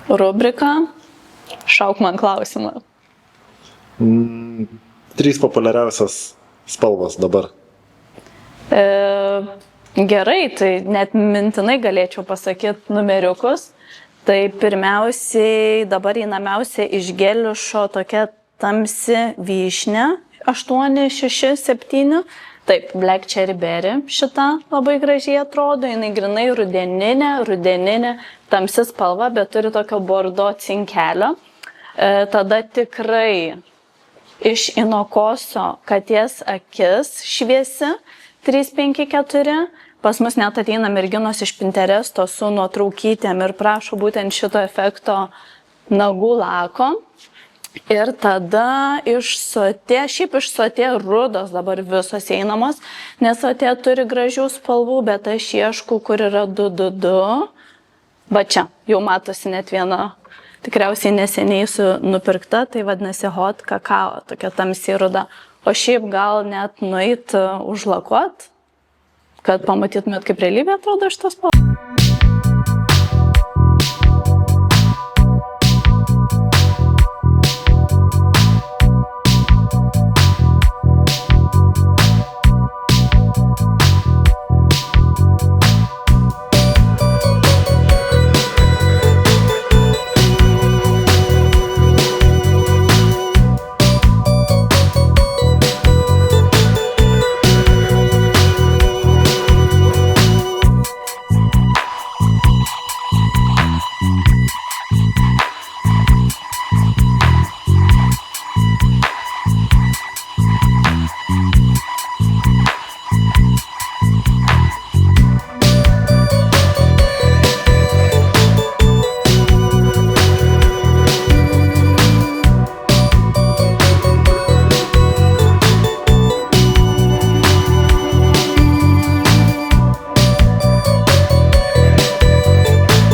Rubrika Šauk man klausimą. 3 populiariausias spalvos dabar. Gerai, tai net mintinai galėčiau pasakyti numeriukus. Tai pirmiausiai dabar įnamiausia iš geliušo tokia tamsi vyšnė 8, 6, 7. Taip, Black Cherry Berry šita labai gražiai atrodo, jinai grinai rudeninė, tamsi spalva, bet turi tokio bordo cinkelio. Tada tikrai iš Inokoso katės akis šviesi 354. Pas mus net ateina merginos iš Pinteresto su nuotraukytėm ir prašo būtent šito efekto nagų lako. Ir tada iš Sotė, šiaip iš Sotė rudos dabar visos einamos, nes Sotė turi gražių spalvų, bet aš ieškau, kur yra 222. Va čia, jau matosi net viena, tikriausiai neseniai nupirkta, tai vadinasi Hot Kakao, tokia tamsiai ruda. O šiaip gal net nueit užlakuot, kad pamatytumėt, kaip realybė atrodo šitas spalvas.